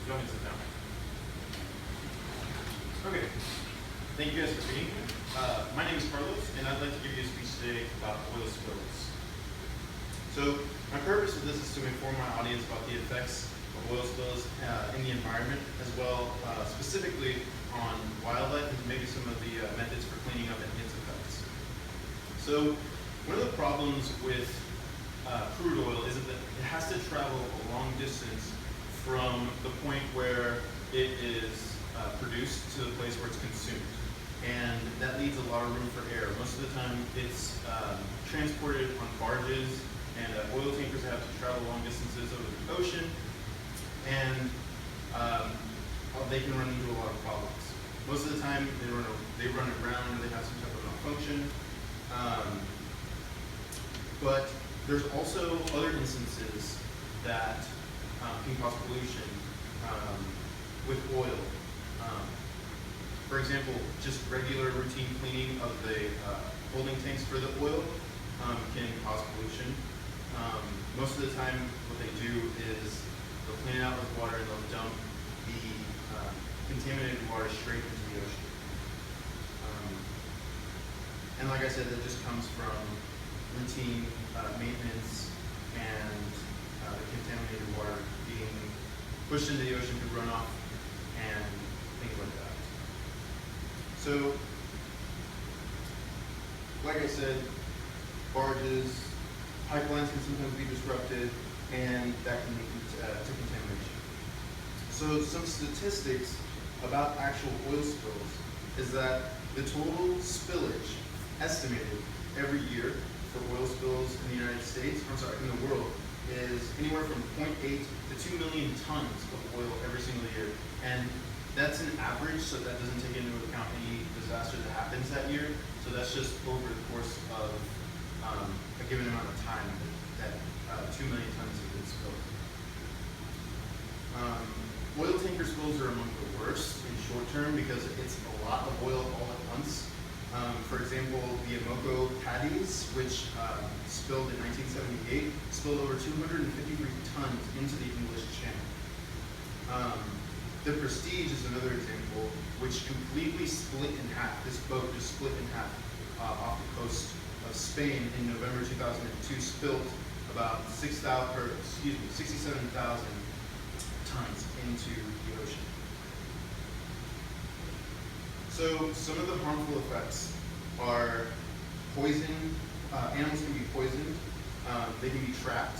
you want me to sit down? Okay. Thank you guys for being here. My name is Carlos, and I'd like to give you a speech today about oil spills. So, my purpose of this is to inform my audience about the effects of oil spills in the environment, as well specifically on wildlife and maybe some of the methods for cleaning up its effects. So, one of the problems with crude oil is that it has to travel a long distance from the point where it is produced to the place where it's consumed. And that leaves a lot of room for error. Most of the time it's transported on barges and oil tankers have to travel long distances over the ocean, and they can run into a lot of problems. Most of the time they run aground or they have some type of malfunction. But there's also other instances that can cause pollution with oil. For example, just regular routine cleaning of the holding tanks for the oil can cause pollution. Most of the time what they do is they'll clean it out with water and they'll dump the contaminated water straight into the ocean. And like I said, that just comes from routine maintenance and the contaminated water being pushed into the ocean through runoff and things like that. So, like I said, barges, pipelines can sometimes be disrupted, and that can lead to contamination. So some statistics about actual oil spills is that the total spillage estimated every year for oil spills in the United States, in the world, is anywhere from 0.8 to 2 million tons of oil every single year. And that's an average, so that doesn't take into account any disaster that happens that year. So that's just over the course of a given amount of time that 2 million tons have been spilled. Oil tanker spills are among the worst in short term because it's a lot of oil all at once. For example, the Amoco Cadiz, which spilled in 1978, spilled over 253 tons into the English Channel. The Prestige is another example, which completely split in half. This boat just split in half off the coast of Spain in November 2002, spilled about 67,000 tons into the ocean. So some of the harmful effects are poison. Animals can be poisoned. They can be trapped,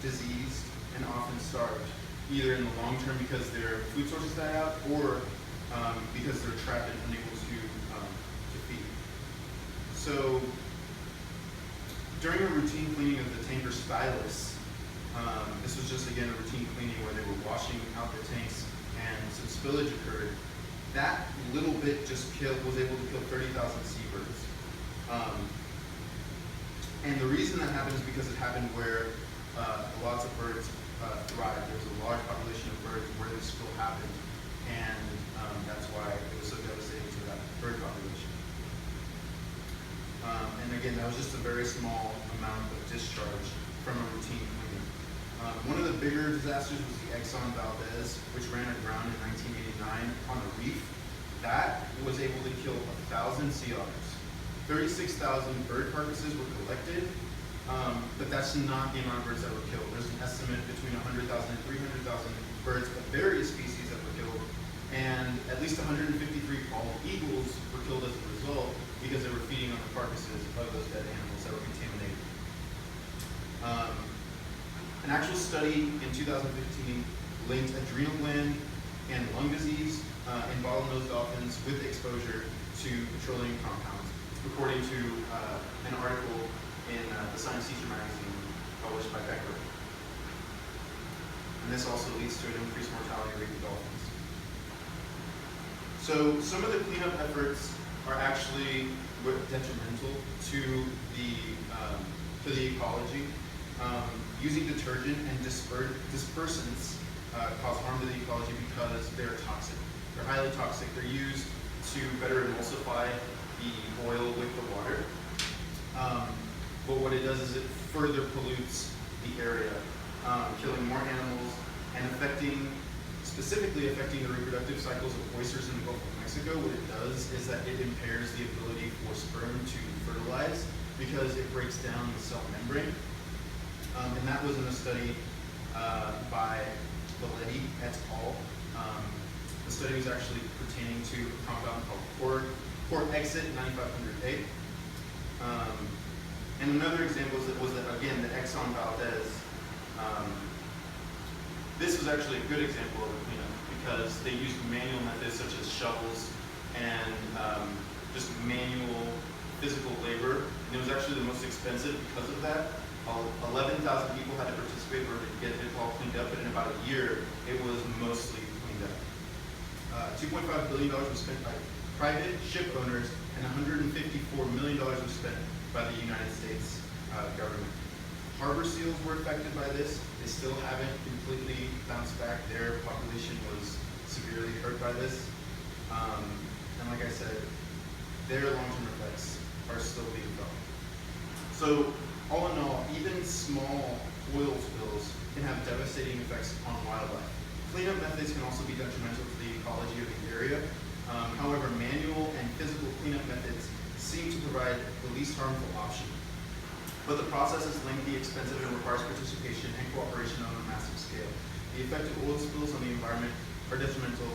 diseased, and often starved, either in the long term because their food sources die out, or because they're trapped and unable to feed. So during a routine cleaning of the tanker Stylus, this was just again a routine cleaning where they were washing out the tanks and some spillage occurred. That little bit just was able to kill 30,000 seabirds. And the reason that happened is because it happened where lots of birds thrive. There was a large population of birds where this spill happened, and that's why it was so devastating to that bird population. And again, that was just a very small amount of discharge from a routine cleaning. One of the bigger disasters was the Exxon Valdez, which ran aground in 1989 on a reef. That was able to kill 1,000 sea otters. 36,000 bird carcasses were collected, but that's not the amount of birds that were killed. There's an estimate between 100,000 and 300,000 birds of various species that were killed, and at least 153 bald eagles were killed as a result because they were feeding on the carcasses of those dead animals that were contaminated. An actual study in 2015 linked adrenal gland and lung disease in bottlenose dolphins with exposure to petroleum compounds, according to an article in the Science Teacher magazine published by Becker. And this also leads to an increased mortality rate of dolphins. So some of the cleanup efforts are actually detrimental to the ecology. Using detergent and dispersants cause harm to the ecology because they're toxic. They're highly toxic. They're used to better emulsify the oil with the water. But what it does is it further pollutes the area, killing more animals and affecting specifically affecting the reproductive cycles of oysters in the Gulf of Mexico, what it does is that it impairs the ability for sperm to fertilize because it breaks down the cell membrane. And that was in a study by Valetti et al. The study was actually pertaining to a compound called Port Exit 9500A. And another example was that again, the Exxon Valdez. This was actually a good example of a cleanup because they used manual methods such as shovels and just manual physical labor. And it was actually the most expensive because of that. 11,000 people had to participate in order to get it all cleaned up, but in about a year, it was mostly cleaned up. $2.5 billion was spent by private ship owners, and $154 million was spent by the United States government. Harbor seals were affected by this. They still haven't completely bounced back. Their population was severely hurt by this. And like I said, their long-term effects are still being felt. So all in all, even small oil spills can have devastating effects on wildlife. Cleanup methods can also be detrimental to the ecology of the area. However, manual and physical cleanup methods seem to provide the least harmful option. But the process is lengthy, expensive, and requires participation and cooperation on a massive scale. The effect of oil spills on the environment are detrimental